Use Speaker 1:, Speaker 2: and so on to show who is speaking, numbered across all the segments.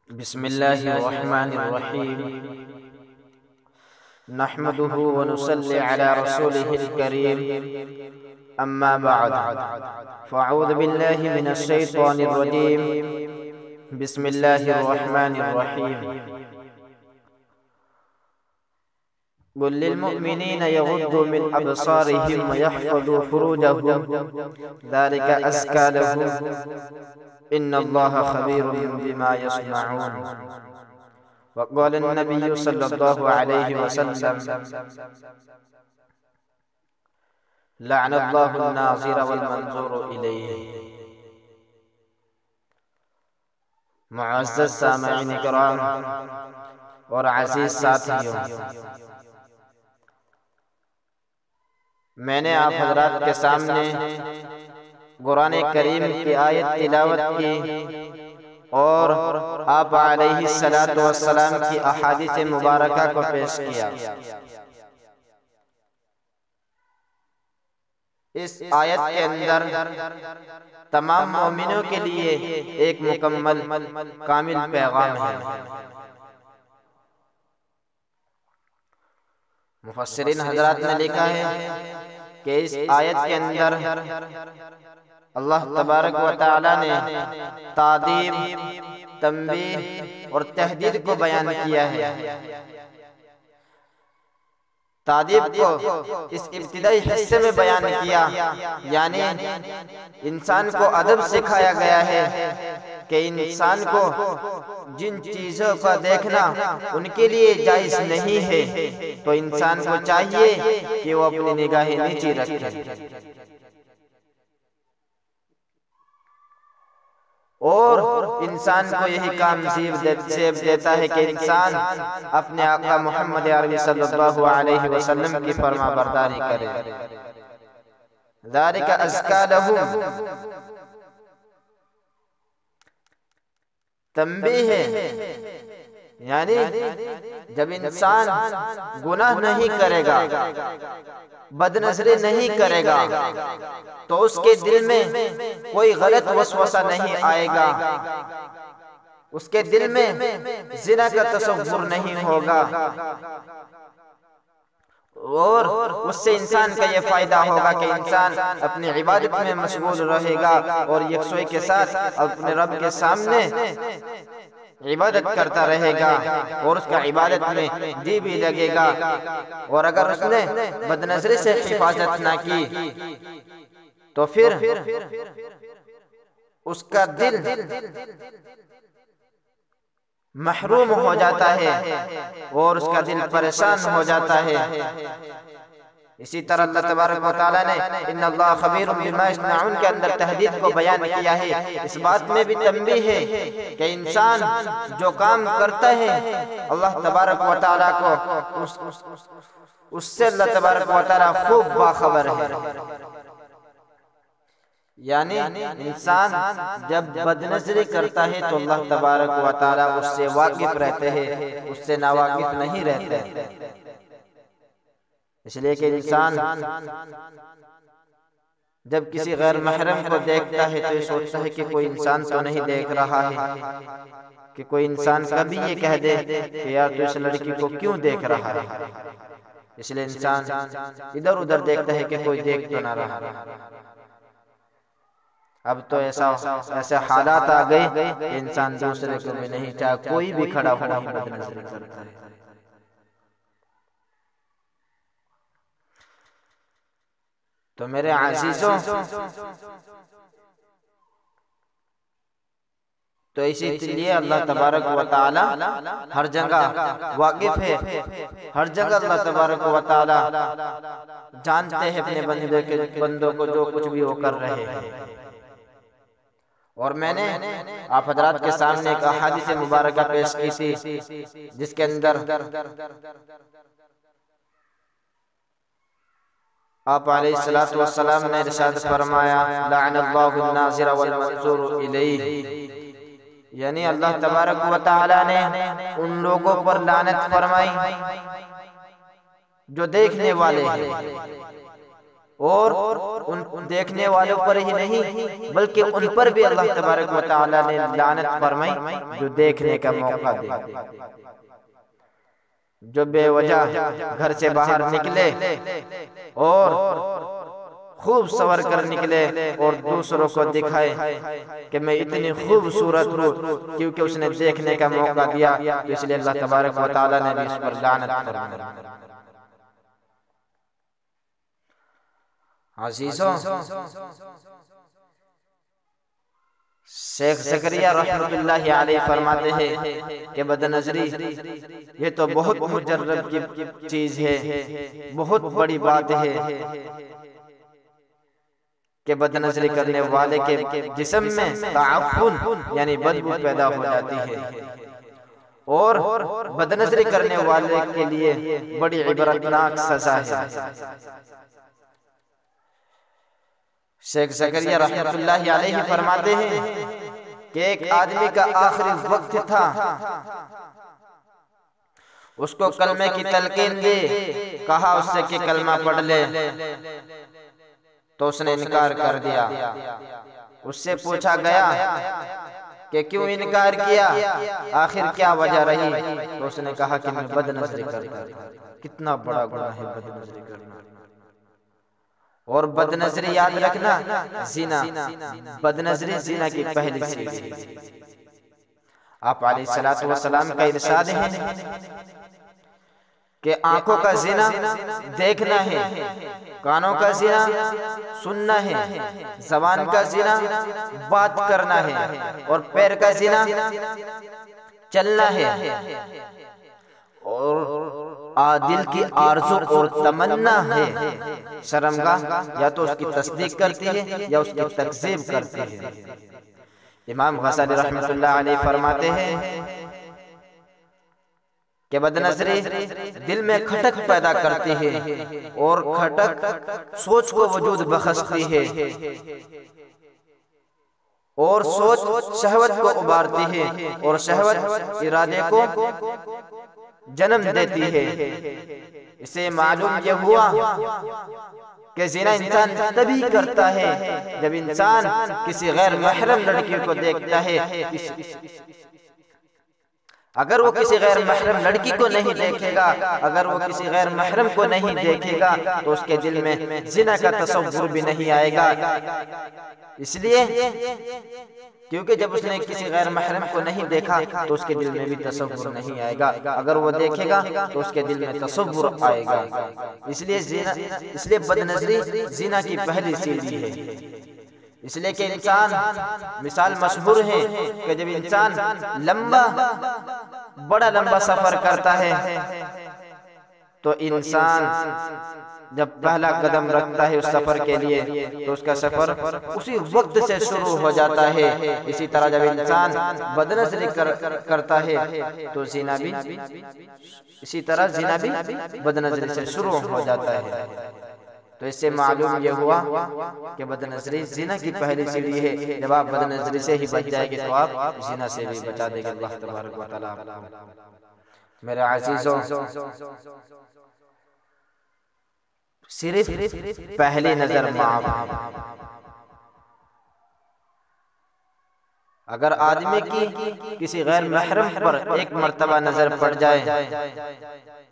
Speaker 1: بسم الله الرحمن الرحيم. نحمده ونصلي على رسوله الكريم. أما بعد، فأعوذ بالله من الشيطان الرجيم. بسم الله الرحمن الرحيم. قل للمؤمنين يغضوا من أبصارهم ويحفظوا فروجهم ذلك أزكى لهم إن الله خبير بما يصنعون. وقال النبي صلى الله عليه وسلم: لعن الله الناظر والمنظور إليه. معزز سامعین کرام اور عزیز ساتھیوں، میں نے آپ حضرات کے سامنے قرآن کریم کی آیت تلاوت کی اور آپ علیہ السلام کی احادیث مبارکہ کو پیش کیا۔ اس آیت کے اندر تمام مومنوں کے لیے ایک مکمل کامل پیغام ہے۔ مفسرین حضرات نے لکھا ہے کہ اس آیت کے اندر اللہ تبارک و تعالی نے تعظیم، تنبیہ اور تحدید کو بیان کیا ہے۔ تعظیم کو اس ابتدائی حصے میں بیان کیا، یعنی انسان کو ادب سکھایا گیا ہے کہ انسان کو جن چیزوں کا دیکھنا ان کے لیے جائز نہیں ہے تو انسان کو چاہیے کہ وہ اپنی نگاہیں نیچی رکھے، اور انسان کو یہی کام زیب دیتا ہے کہ انسان اپنے آقا محمد عربی صلی اللہ علیہ وسلم کی فرما برداری کرے۔ ذالک ازکا لہم، تنبیہ ہے، یعنی جب انسان گناہ نہیں کرے گا، بد نظری نہیں کرے گا، تو اس کے دل میں کوئی غلط وسوسہ نہیں آئے گا، اس کے دل میں زنا کا تصور نہیں ہوگا، اور اس سے انسان کا یہ فائدہ ہوگا کہ انسان اپنی عبادت میں مشغول رہے گا اور یکسوئی کے ساتھ اپنے رب کے سامنے عبادت کرتا رہے گا، اور اس کا عبادت میں جی بھی لگے گا۔ اور اگر اس نے بد نظری سے حفاظت نہ کی تو پھر اس کا دل محروم ہو جاتا ہے اور اس کا دل پریشان ہو جاتا ہے۔ اسی طرح اللہ تبارک و تعالیٰ نے ان اللہ خبیر بما یصنعون کے اندر تحدید کو بیان کیا ہے۔ اس بات میں بھی تنبیہ ہے کہ انسان جو کام کرتا ہے اللہ تبارک و تعالیٰ کو اس سے اللہ تبارک و تعالیٰ خوب باخبر ہے، یعنی انسان جب بد نظری کرتا ہے تو اللہ تبارک و تعالیٰ اس سے واقف رہتے ہیں، اس سے ناواقف نہیں رہتے۔ اس لیے کہ انسان جب کسی غیر محرم کو دیکھتا ہے تو یہ سوچتا ہے کہ کوئی انسان تو نہیں دیکھ رہا ہے، کہ کوئی انسان کبھی یہ کہہ دے کہ یار تو اس لڑکی کو کیوں دیکھ رہا ہے۔ اس لیے انسان ادھر ادھر دیکھتا ہے کہ کوئی دیکھ تو نہ رہا۔ اب تو ایسے حالات آ گئے کہ انسان دوسرے کو بھی نہیں چاہے، کوئی بھی کھڑا ہوا بد نظری کرتا ہے۔ تو میرے عزیزوں، تو اسی لیے اللہ تبارک و تعالی ہر جگہ واقف ہے، ہر جگہ اللہ تبارک و تعالی جانتے ہیں اپنے بندوں کو جو کچھ بھی وہ کر رہے ہیں۔ اور میں نے آپ حضرات کے سامنے ایک احادیث مبارکہ پیش کی تھی جس کے اندر آپ علیہ السلام نے ارشاد فرمایا: لعن اللہ الناظر والمنظور الیہ، یعنی اللہ تبارک و تعالی نے ان لوگوں پر لعنت فرمائی جو دیکھنے والے ہیں اور ان دیکھنے والوں پر ہی نہیں بلکہ ان پر بھی اللہ تبارک و تعالی نے لعنت فرمائی جو دیکھنے کا موقع دے، جو بے وجہ گھر سے باہر نکلے اور خوب سور کر نکلے اور دوسروں کو دکھائے کہ میں اتنی خوبصورت ہوں کیونکہ اس نے دیکھنے کا موقع دیا، تو اس لیے اللہ تبارک و تعالی نے بھی اس پر لعنت فرمائی۔ عزیزوں، شیخ زکریا رحمۃ اللہ علیہ فرماتے ہیں کہ بد نظری یہ تو بہت مجرب کی چیز ہے، بہت بڑی بات ہے کہ بد نظری کرنے والے کے جسم میں تعفن یعنی بدبو پیدا ہو جاتی ہے، اور بد نظری کرنے والے کے لیے بڑی عبرتناک سزا ہے۔ شیخ زکریا رحمۃ اللہ علیہ فرماتے ہیں کہ ایک آدمی کا آخری وقت تھا، اس کو کلمے کی تلقین دی، کہا اس سے کہ کلمہ پڑھ لے، تو اس نے انکار کر دیا۔ اس سے پوچھا گیا کہ کیوں انکار کیا، آخر کیا وجہ رہی؟ تو اس نے کہا کہ میں بد نظری کرتا تھا۔ کتنا بڑا گناہ ہے بد نظری کرنا، اور بد نظری یاد رکھنا زنا، بد نظری زنا کی پہلی چیز ہے۔ آپ علیہ الصلوۃ والسلام کا ارشاد ہے کہ آنکھوں کا زنا دیکھنا ہے، کانوں کا زنا سننا ہے، زبان کا زنا بات کرنا ہے، اور پیر کا زنا چلنا ہے، اور دل کی آرزو اور تمنا ہے شرمگاہ یا تو اس کی تصدیق کرتی ہے یا اس کی تکذیب کرتی ہے۔ امام غزالی رحمۃ اللہ علیہ فرماتے ہیں کہ بد نظری دل میں کھٹک پیدا کرتی ہے، اور کھٹک سوچ کو وجود بخشتی ہے، اور سوچ شہوت کو ابارتی ہے، اور شہوت ارادے کو جنم دیتی ہے۔ اسے معلوم یہ ہوا کہ زنا انسان تبھی کرتا ہے جب انسان کسی غیر محرم لڑکی کو دیکھتا ہے۔ اگر وہ کسی غیر محرم لڑکی کو نہیں دیکھے گا، اگر وہ کسی غیر محرم کو نہیں دیکھے گا تو اس کے دل میں زنا کا تصور بھی نہیں آئے گا، اس لیے کیونکہ جب اس نے کسی غیر محرم کو نہیں دیکھا تو اس کے دل میں بھی تصور نہیں آئے گا، اگر وہ دیکھے گا تو اس کے دل میں تصور آئے گا۔ اس لیے بد نظری زنا کی پہلی سیڑھی ہے۔ اس لیے کہ انسان، مثال مشہور ہے کہ جب انسان بڑا لمبا سفر کرتا ہے تو انسان جب پہلا قدم رکھتا ہے اس سفر کے لیے تو اس کا سفر اسی وقت سے شروع ہو جاتا ہے۔ اسی طرح جب انسان بد نظری کرتا ہے تو زنا بھی اسی طرح زنا بھی بد نظری سے شروع ہو جاتا ہے۔ تو اس سے معلوم یہ ہوا کہ بد نظری زنا کی پہلی سیڑھی ہے۔ جب آپ بد نظری سے ہی بچ جائے گے تو آپ زنا سے بھی بچا دے گا اللہ تبارک و تعالیٰ۔ میرے عزیزوں، صرف پہلی نظر معاف۔ اگر آدمی کی کسی غیر محرم پر ایک مرتبہ نظر پڑ جائے،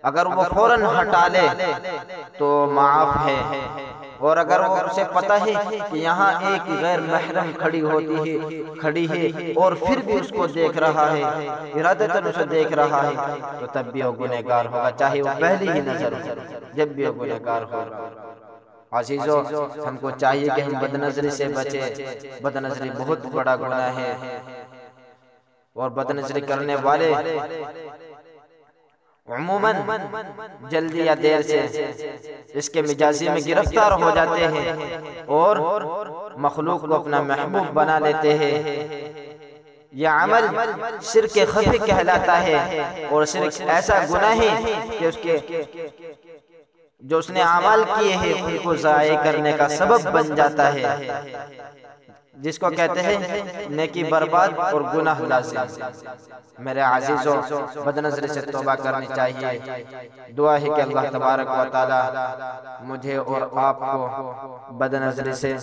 Speaker 1: اگر وہ فوراً ہٹا لے تو معاف ہے، اور اگر وہ اسے پتہ ہے کہ یہاں ایک غیر محرم کھڑی ہے اور پھر بھی اس کو دیکھ رہا ہے، ارادتاً اسے دیکھ رہا ہے، تو تب بھی وہ گنہگار ہوگا، چاہے وہ پہلی ہی نظر ہو، جب بھی وہ گنہگار ہوگا۔ عزیزو، ہم کو چاہیے کہ ہم بد نظری سے بچیں۔ بد نظری بہت بڑا گناہ ہے، اور بد نظری کرنے والے عموماً جلدی یا دیر سے اس کے مجازی میں گرفتار ہو جاتے ہیں اور مخلوق کو اپنا محبوب بنا لیتے ہیں۔ یہ عمل شرک خفی کہلاتا ہے، اور شرک ایسا گناہ ہے کہ جو اس نے اعمال کیے ہیں ان کو ضائع کرنے کا سبب بن جاتا ہے۔ جس کو کہتے ہیں نیکی برباد اور گناہ لازم۔ میرے عزیزوں، بد نظری سے توبہ کرنی چاہیے۔ دعا ہے کہ اللہ تبارک و تعالی مجھے اور آپ کو بد نظری سے